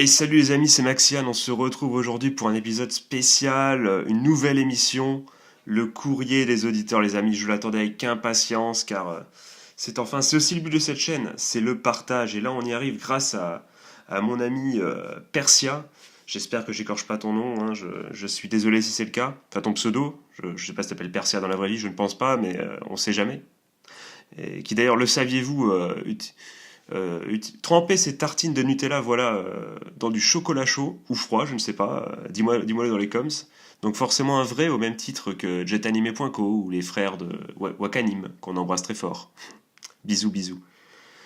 Et salut les amis, c'est Maxian, on se retrouve aujourd'hui pour un épisode spécial, une nouvelle émission, le courrier des auditeurs les amis, je l'attendais avec impatience car c'est aussi le but de cette chaîne, c'est le partage et là on y arrive grâce à mon ami Persia, j'espère que j'écorche pas ton nom, hein, je suis désolé si c'est le cas, enfin ton pseudo, je sais pas si t'appelles Persia dans la vraie vie, je ne pense pas mais on sait jamais, et qui d'ailleurs le saviez-vous tremper ces tartines de Nutella, voilà, dans du chocolat chaud ou froid, je ne sais pas. Dis-moi dans les coms. Donc forcément un vrai au même titre que jetanime.co ou les frères de Wakanim qu'on embrasse très fort. Bisous bisous.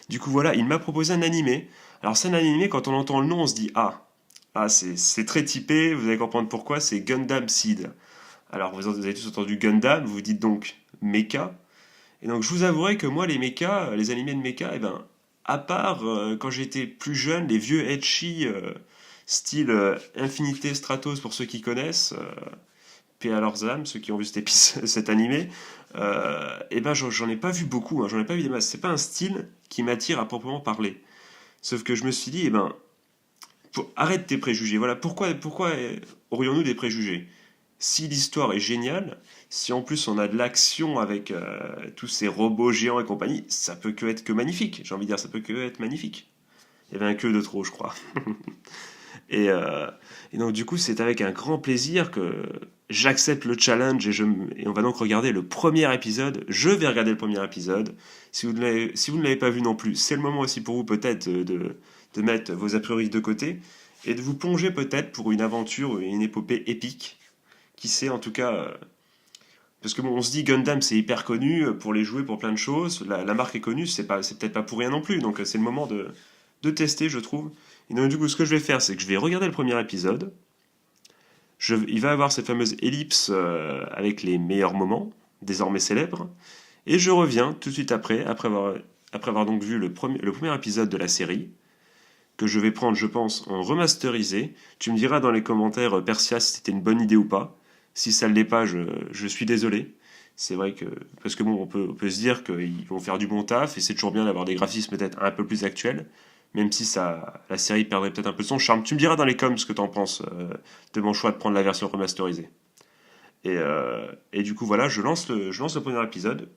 Du coup voilà, il m'a proposé un animé. Alors c'est un animé, quand on entend le nom, on se dit c'est très typé. Vous allez comprendre pourquoi. C'est Gundam Seed. Alors vous avez tous entendu Gundam, vous vous dites donc mecha. Et donc je vous avouerai que moi les mechas, les animés de mecha, eh ben à part quand j'étais plus jeune, les vieux ecchi style Infinité Stratos pour ceux qui connaissent, paix à leurs âmes, ceux qui ont vu cet animé, et ben j'en ai pas vu beaucoup, hein, j'en ai pas vu des masses. C'est pas un style qui m'attire à proprement parler. Sauf que je me suis dit, eh ben, arrête tes préjugés. Voilà, pourquoi aurions-nous des préjugés? Si l'histoire est géniale, si en plus on a de l'action avec tous ces robots géants et compagnie, ça peut que être que magnifique. J'ai envie de dire, ça peut que être magnifique. Il y avait un que de trop, je crois. Et, euh, et donc du coup, c'est avec un grand plaisir que j'accepte le challenge et on va donc regarder le premier épisode. Je vais regarder le premier épisode. Si vous ne l'avez pas vu non plus, c'est le moment aussi pour vous peut-être de mettre vos a priori de côté et de vous plonger peut-être pour une aventure, une épopée épique. Qui sait en tout cas. Parce que bon, on se dit Gundam c'est hyper connu pour les jouer pour plein de choses. La marque est connue, c'est peut-être pas pour rien non plus. Donc c'est le moment de tester, je trouve. Et donc du coup, ce que je vais faire, c'est que je vais regarder le premier épisode. Il va avoir cette fameuse ellipse avec les meilleurs moments, désormais célèbres. Et je reviens tout de suite après avoir donc vu le premier épisode de la série, que je vais prendre, je pense, en remasterisé. Tu me diras dans les commentaires, Persia, si c'était une bonne idée ou pas. Si ça ne l'est pas, je suis désolé. C'est vrai que. Parce que bon, on peut se dire qu'ils vont faire du bon taf, et c'est toujours bien d'avoir des graphismes peut-être un peu plus actuels, même si la série perdrait peut-être un peu de son charme. Tu me diras dans les coms ce que t'en penses de mon choix de prendre la version remasterisée. Et du coup, voilà, je lance le premier épisode,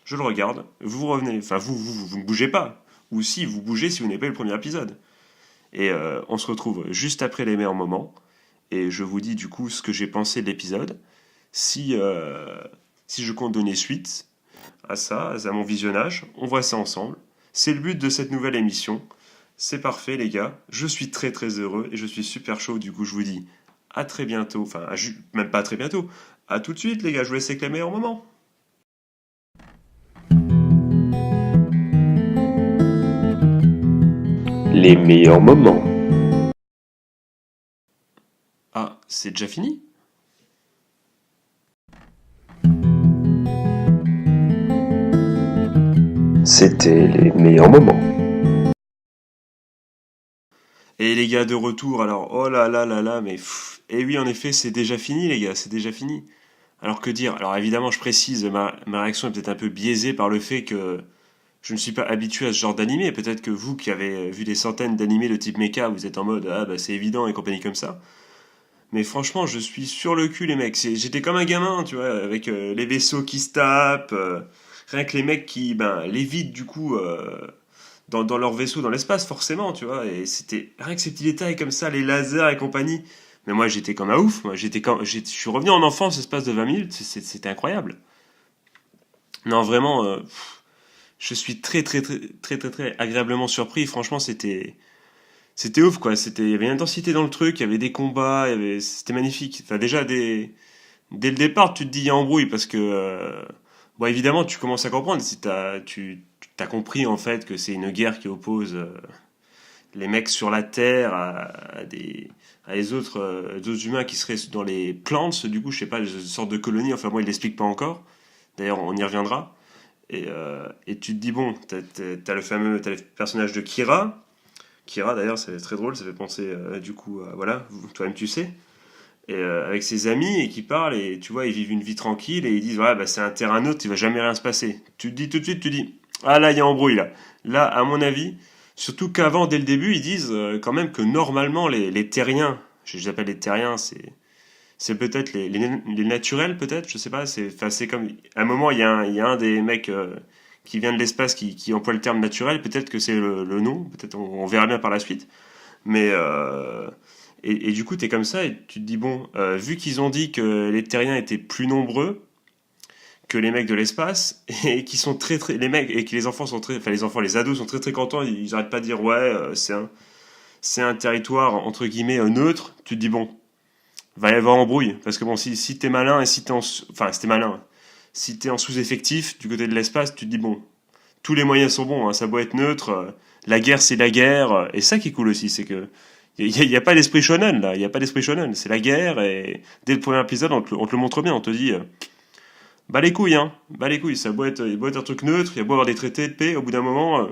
je le regarde, vous revenez, enfin vous ne bougez pas. Ou si, vous bougez si vous n'avez pas eu le premier épisode. Et on se retrouve juste après les meilleurs moments. Et je vous dis du coup ce que j'ai pensé de l'épisode. Si, si je compte donner suite à mon visionnage, on voit ça ensemble. C'est le but de cette nouvelle émission. C'est parfait les gars. Je suis très très heureux et je suis super chaud. Du coup je vous dis à très bientôt. Enfin même pas à très bientôt. À tout de suite les gars. Je vous laisse avec les meilleurs moments. Les meilleurs moments. Ah, c'est déjà fini? C'était les meilleurs moments. Et les gars de retour, alors, oh là là là là, mais et oui, en effet, c'est déjà fini, les gars, c'est déjà fini. Alors que dire? Alors évidemment, je précise, ma réaction est peut-être un peu biaisée par le fait que je ne suis pas habitué à ce genre d'animé. Peut-être que vous qui avez vu des centaines d'animés de type mecha, vous êtes en mode ah bah c'est évident et compagnie comme ça. Mais franchement, je suis sur le cul, les mecs. J'étais comme un gamin, tu vois, avec les vaisseaux qui se tapent, rien que les mecs qui, ben, lévitent du coup dans leur vaisseau dans l'espace, forcément, tu vois. Et c'était rien que ces petits détails comme ça, les lasers et compagnie. Mais moi, j'étais comme un ouf. Moi, je suis revenu en enfance l'espace de 20 minutes. C'était incroyable. Non, vraiment, je suis très agréablement surpris. Franchement, c'était ouf, quoi. Il y avait une intensité dans le truc, il y avait des combats, c'était magnifique. Enfin, déjà, dès le départ, tu te dis il y a embrouille parce que, bon, évidemment, tu commences à comprendre. Si tu as compris en fait que c'est une guerre qui oppose les mecs sur la Terre à les autres humains qui seraient dans les plantes, du coup, je sais pas, une sorte de colonie. Enfin, moi, il l'explique pas encore. D'ailleurs, on y reviendra. Et tu te dis bon, t'as le personnage de Kira. Kira, d'ailleurs, c'est très drôle, ça fait penser du coup, voilà, toi-même tu sais, et avec ses amis et qui parlent et tu vois, ils vivent une vie tranquille et ils disent ouais, bah, c'est un terrain neutre, il va jamais rien se passer. Tu te dis tout de suite, tu dis ah là, il y a embrouille là. Là, à mon avis, Surtout qu'avant, dès le début, ils disent quand même que normalement, les terriens, je les appelle les terriens, c'est peut-être les naturels, peut-être, je sais pas. Enfin, c'est comme. À un moment, il y a un des mecs qui vient de l'espace qui emploie le terme naturel, peut-être que c'est le nom, peut-être on verra bien par la suite. Mais. Et du coup, t'es comme ça et tu te dis, bon, vu qu'ils ont dit que les terriens étaient plus nombreux que les mecs de l'espace et qui sont très les mecs et que les enfants sont très enfin les enfants les ados sont très contents, ils arrêtent pas de dire ouais c'est un territoire entre guillemets neutre, tu te dis bon va y avoir embrouille parce que bon si t'es malin et si t'es enfin si t'es malin si t'es en sous-effectif du côté de l'espace tu te dis bon tous les moyens sont bons hein, ça doit être neutre la guerre c'est la guerre et ça qui est cool aussi c'est que y a pas d'esprit shonen là, il y a pas d'esprit shonen, c'est la guerre et dès le premier épisode on te le montre bien, on te dit bah les couilles, hein. Bah les couilles, ça il doit être un truc neutre, il y a beau avoir des traités de paix, au bout d'un moment,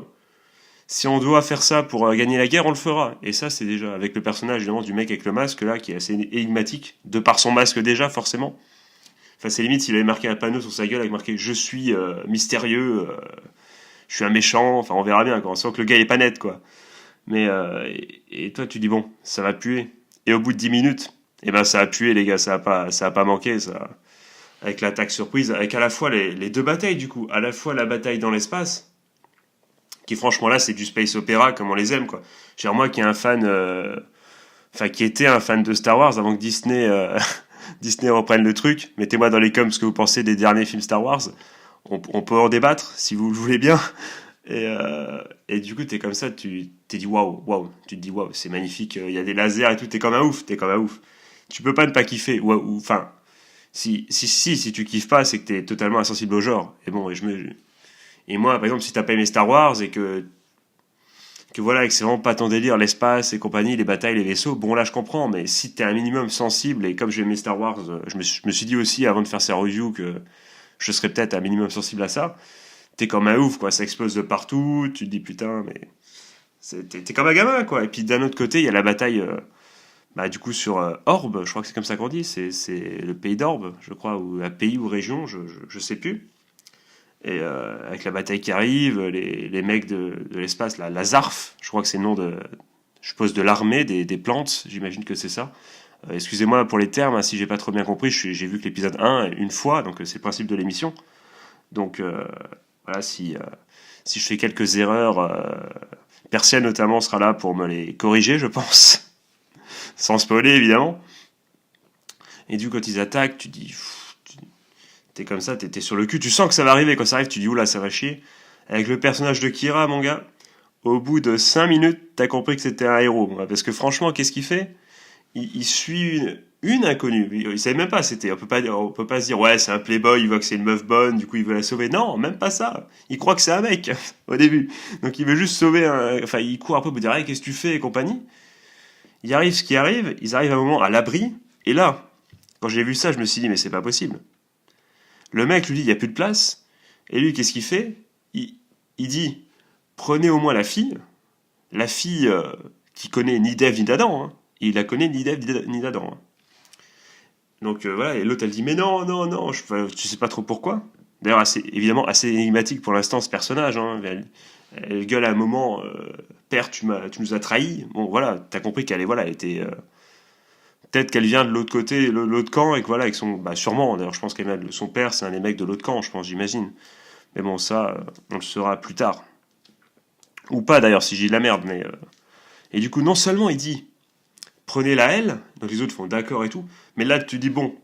si on doit faire ça pour gagner la guerre, on le fera. Et ça, c'est déjà avec le personnage évidemment du mec avec le masque là, qui est assez énigmatique, de par son masque déjà, forcément. Enfin, c'est limite s'il avait marqué un panneau sur sa gueule avec marqué je suis mystérieux, je suis un méchant, enfin on verra bien, quoi. On sent que le gars est pas net, quoi. Mais, et toi, tu dis bon, ça va puer. Et au bout de 10 minutes, eh ben ça a pué, les gars, ça a pas manqué, ça avec l'attaque surprise, avec à la fois les deux batailles du coup, à la fois la bataille dans l'espace, qui franchement là c'est du space opéra comme on les aime quoi. Genre moi qui est un fan, enfin qui était un fan de Star Wars avant que Disney Disney reprenne le truc, mettez-moi dans les coms ce que vous pensez des derniers films Star Wars, on peut en débattre si vous le voulez bien. Et du coup t'es comme ça, tu t'es dit waouh, tu te dis waouh c'est magnifique, il y a des lasers et tout, t'es comme un ouf, t'es comme un ouf. Tu peux pas ne pas kiffer, ou enfin si tu kiffes pas, c'est que t'es totalement insensible au genre. Et bon, et moi, par exemple, si t'as pas aimé Star Wars et que voilà, et que c'est vraiment pas ton délire, l'espace et compagnie, les batailles, les vaisseaux, bon là je comprends, mais si t'es un minimum sensible, et comme j'ai aimé Star Wars, je me suis dit aussi avant de faire ces reviews que je serais peut-être un minimum sensible à ça, t'es comme un ouf, quoi, ça explose de partout, tu te dis putain, mais t'es comme un gamin, quoi. Et puis d'un autre côté, il y a la bataille bah, du coup, sur Orbe, je crois que c'est comme ça qu'on dit, c'est le pays d'Orbe, je crois, ou un pays ou région, je sais plus. Et avec la bataille qui arrive, les mecs de l'espace, la ZARF, je crois que c'est le nom de, je suppose, de l'armée des plantes, j'imagine que c'est ça. Excusez-moi pour les termes, hein, si j'ai pas trop bien compris, j'ai vu que l'épisode 1 une fois, donc c'est le principe de l'émission. Donc voilà, si je fais quelques erreurs, Persia notamment sera là pour me les corriger, je pense. Sans spoiler évidemment. Et du coup, quand ils attaquent, tu dis, t'es comme ça, t'es sur le cul, tu sens que ça va arriver. Quand ça arrive, tu dis, oula, ça va chier. Avec le personnage de Kira, mon gars, au bout de 5 minutes, t'as compris que c'était un héros. Parce que franchement, qu'est-ce qu'il fait il suit une inconnue. Il savait même pas, c'était. On peut pas se dire, ouais, c'est un playboy, il voit que c'est une meuf bonne, du coup il veut la sauver. Non, même pas ça. Il croit que c'est un mec, au début. Donc il veut juste sauver un. Enfin, il court un peu pour dire, hey, qu'est-ce que tu fais et compagnie. Il arrive ce qui arrive, ils arrivent à un moment à l'abri, et là, quand j'ai vu ça, je me suis dit, mais c'est pas possible. Le mec lui dit, il n'y a plus de place, et lui, qu'est-ce qu'il fait il dit, prenez au moins la fille qui connaît ni Dev ni d'Adam, hein. Il la connaît ni Dev ni d'Adam. Hein. Donc voilà, et l'autre elle dit, mais non, tu sais pas trop pourquoi. D'ailleurs, évidemment, assez énigmatique pour l'instant ce personnage. Hein. Elle gueule à un moment, père, tu nous as trahis. Bon, voilà, t'as compris qu'elle voilà, elle était. Peut-être qu'elle vient de l'autre côté, l'autre camp, et que voilà, avec son. Bah, sûrement, d'ailleurs, je pense qu'elle vient de son père, c'est un des mecs de l'autre camp, je pense, j'imagine. Mais bon, ça, on le saura plus tard. Ou pas d'ailleurs, si j'ai de la merde, mais. Et du coup, non seulement il dit, prenez-la elle, donc les autres font d'accord et tout, mais là, tu dis, bon,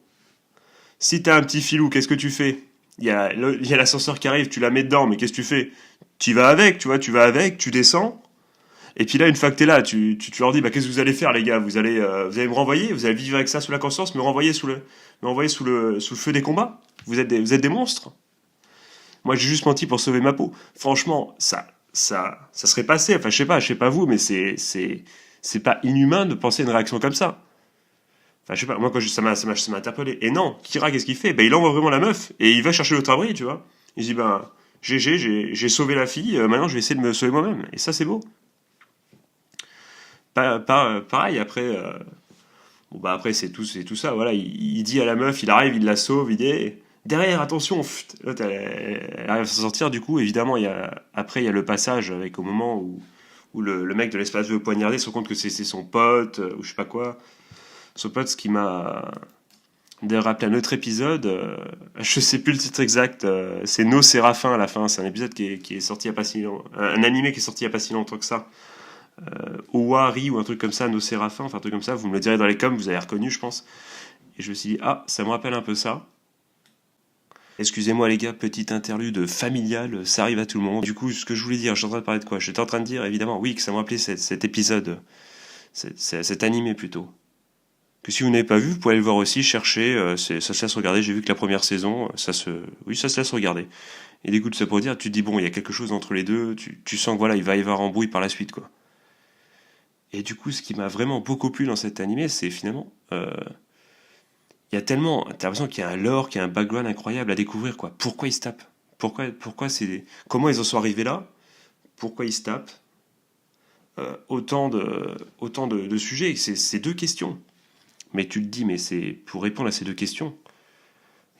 si t'as un petit filou, qu'est-ce que tu fais? Il y a l'ascenseur qui arrive, tu la mets dedans, mais qu'est-ce que tu fais? Tu vas avec, tu vois, tu vas avec, tu descends. Et puis là, une fois que t'es là, tu leur dis, bah, qu'est-ce que vous allez faire, les gars? Vous allez me renvoyer? Vous allez vivre avec ça sous la conscience, me renvoyer sous le feu des combats? Vous êtes des monstres? Moi, j'ai juste menti pour sauver ma peau. Franchement, ça serait passé. Enfin, je sais pas vous, mais c'est pas inhumain de penser à une réaction comme ça. Enfin, je sais pas, moi, ça m'a interpellé. Et non, Kira, qu'est-ce qu'il fait? Ben, il envoie vraiment la meuf, et il va chercher l'autre abri, tu vois. Il se dit, ben, GG, j'ai sauvé la fille, maintenant je vais essayer de me sauver moi-même. Et ça, c'est beau. Pareil, après, bon, bah, après, c'est tout ça, voilà. Il dit à la meuf, il arrive, il la sauve, il dit, hey, derrière, attention, l'autre, elle arrive à s'en sortir, du coup, évidemment, après, il y a le passage avec au moment où où le mec de l'espace veut le poignarder, se rend compte que c'est son pote, ou je sais pas quoi. Son pote, ce qui m'a d'ailleurs rappelé un autre épisode, je sais plus le titre exact, c'est No Séraphin à la fin, c'est un épisode qui est sorti il y a pas si longtemps, un animé qui est sorti il y a pas si longtemps que ça. Owari ou un truc comme ça, No Séraphin, enfin un truc comme ça, vous me le direz dans les coms, vous avez reconnu je pense. Et je me suis dit, ah, ça me rappelle un peu ça. Excusez-moi les gars, petite interlude familiale, ça arrive à tout le monde. Du coup, ce que je voulais dire, je suis en train de parler de quoi? J'étais en train de dire, évidemment, oui, que ça me rappelait cet épisode, cet animé plutôt. Que si vous n'avez pas vu, vous pouvez aller le voir aussi, chercher, ça se laisse regarder, j'ai vu que la première saison, oui, ça se laisse regarder. Et du coup, ça pour dire, tu te dis, bon, il y a quelque chose entre les deux, tu sens que voilà, il va y avoir embrouille par la suite, quoi. Et du coup, ce qui m'a vraiment beaucoup plu dans cet animé, c'est finalement, il y a tellement, t'as l'impression qu'il y a un lore, qu'il y a un background incroyable à découvrir, quoi. Pourquoi ils se tapent? Comment ils en sont arrivés là? Pourquoi ils se tapent? Autant de sujets, c'est deux questions. Mais tu te dis, mais c'est pour répondre à ces deux questions,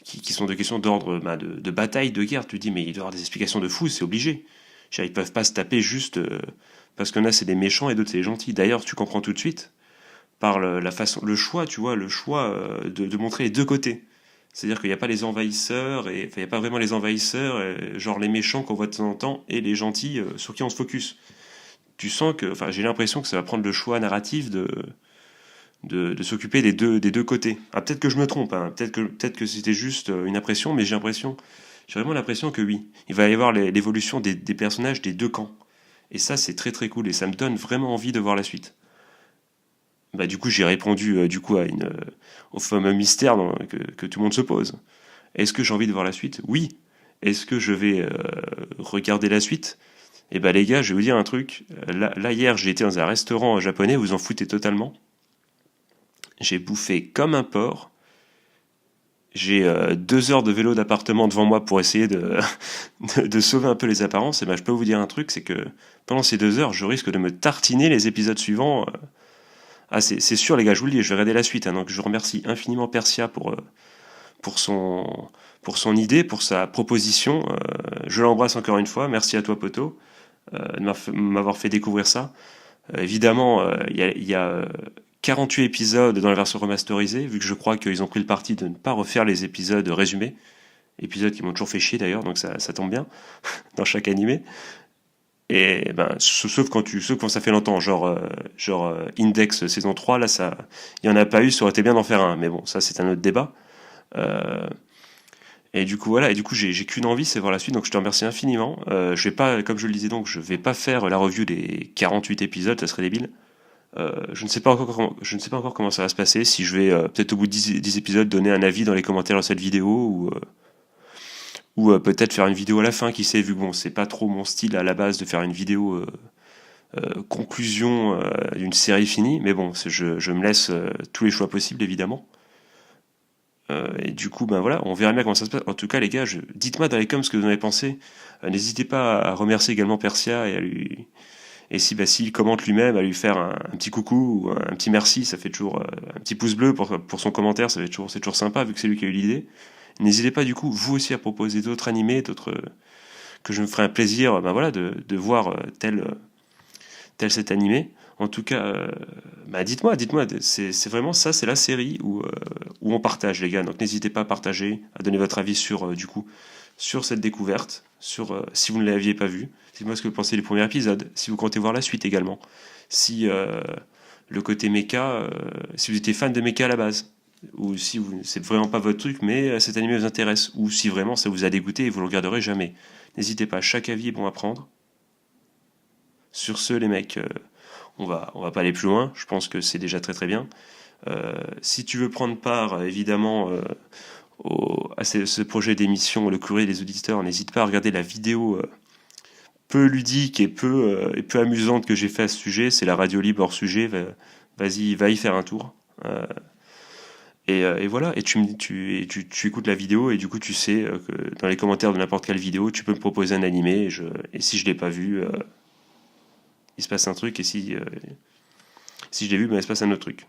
qui sont des questions d'ordre de bataille, de guerre, tu te dis, mais il doit y avoir des explications de fou, c'est obligé. Ils peuvent pas se taper juste parce qu'il y en a c'est des méchants et d'autres c'est des gentils. D'ailleurs, tu comprends tout de suite par la façon, le choix, tu vois, le choix de montrer les deux côtés. C'est-à-dire qu'il n'y a pas les envahisseurs, il n'y a pas vraiment les envahisseurs, genre les méchants qu'on voit de temps en temps, et les gentils sur qui on se focus. Tu sens que, enfin, j'ai l'impression que ça va prendre le choix narratif de s'occuper des deux côtés. Ah, peut-être que je me trompe, hein, peut-être que c'était juste une impression, mais j'ai vraiment l'impression que oui, il va y avoir l'évolution des personnages des deux camps. Et ça, c'est très très cool, et ça me donne vraiment envie de voir la suite. Bah, du coup, j'ai répondu du coup au fameux mystère que tout le monde se pose. Est-ce que j'ai envie de voir la suite? Oui. Est-ce que je vais regarder la suite? Eh ben les gars, je vais vous dire un truc. Là hier, j'ai été dans un restaurant japonais, vous en foutez totalement. J'ai bouffé comme un porc. J'ai 2 heures de vélo d'appartement devant moi pour essayer de sauver un peu les apparences. Et ben je peux vous dire un truc, c'est que pendant ces 2 heures, je risque de me tartiner les épisodes suivants. Ah, c'est sûr, les gars, je vous le dis, je vais regarder la suite. Hein, donc, je remercie infiniment Persia pour, pour son idée, pour sa proposition. Je l'embrasse encore une fois. Merci à toi, Poto, de m'avoir fait découvrir ça. Évidemment, il y a 48 épisodes dans la version remasterisée, vu que je crois qu'ils ont pris le parti de ne pas refaire les épisodes résumés. Épisodes qui m'ont toujours fait chier d'ailleurs, donc ça tombe bien, dans chaque animé. Et ben, sauf quand ça fait longtemps, genre Index saison 3, là, il y en a pas eu, ça aurait été bien d'en faire un, mais bon, ça c'est un autre débat. Euh, et du coup, voilà, et du coup, j'ai qu'une envie, c'est voir la suite, donc je te remercie infiniment. Je vais pas, comme je le disais donc, je vais pas faire la review des 48 épisodes, ça serait débile. Je ne sais pas encore comment ça va se passer, si je vais peut-être au bout de 10 épisodes donner un avis dans les commentaires de cette vidéo, ou peut-être faire une vidéo à la fin, qui sait, vu que bon, c'est pas trop mon style à la base de faire une vidéo conclusion d'une série finie, mais bon, je me laisse tous les choix possibles, évidemment. Et du coup, ben voilà, on verra bien comment ça se passe. En tout cas, les gars, dites-moi dans les coms ce que vous en avez pensé. N'hésitez pas à remercier également Persia et si s'il commente lui-même, à lui faire un petit coucou ou un petit merci, ça fait toujours un petit pouce bleu pour son commentaire, c'est toujours sympa vu que c'est lui qui a eu l'idée. N'hésitez pas du coup, vous aussi, à proposer d'autres animés, que je me ferai un plaisir, ben voilà, de voir tel cet animé. En tout cas, dites-moi, c'est vraiment ça, c'est la série où on partage, les gars. Donc n'hésitez pas à partager, à donner votre avis sur du coup sur cette découverte, si vous ne l'aviez pas vue. Dites-moi ce que vous pensez du premier épisode, si vous comptez voir la suite également. Si le côté mecha, si vous étiez fan de mecha à la base, ou si c'est vraiment pas votre truc, mais cet animé vous intéresse, ou si vraiment ça vous a dégoûté et vous le regarderez jamais. N'hésitez pas, chaque avis est bon à prendre. Sur ce, les mecs, on va pas aller plus loin, je pense que c'est déjà très très bien. Si tu veux prendre part, évidemment, à ce projet d'émission, le courrier des auditeurs, n'hésite pas à regarder la vidéo peu ludique et peu amusante que j'ai fait à ce sujet. C'est la radio libre hors sujet. Vas-y, va y faire un tour. Et voilà, et tu écoutes la vidéo et du coup tu sais que dans les commentaires de n'importe quelle vidéo, tu peux me proposer un animé et si je l'ai pas vu, il se passe un truc et si je l'ai vu, il se passe un autre truc.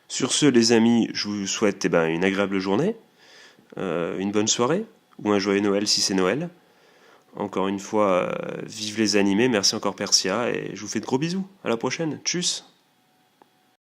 Sur ce, les amis, je vous souhaite une agréable journée, une bonne soirée ou un joyeux Noël si c'est Noël. Encore une fois, vive les animés, merci encore Persia, et je vous fais de gros bisous. À la prochaine, tchuss.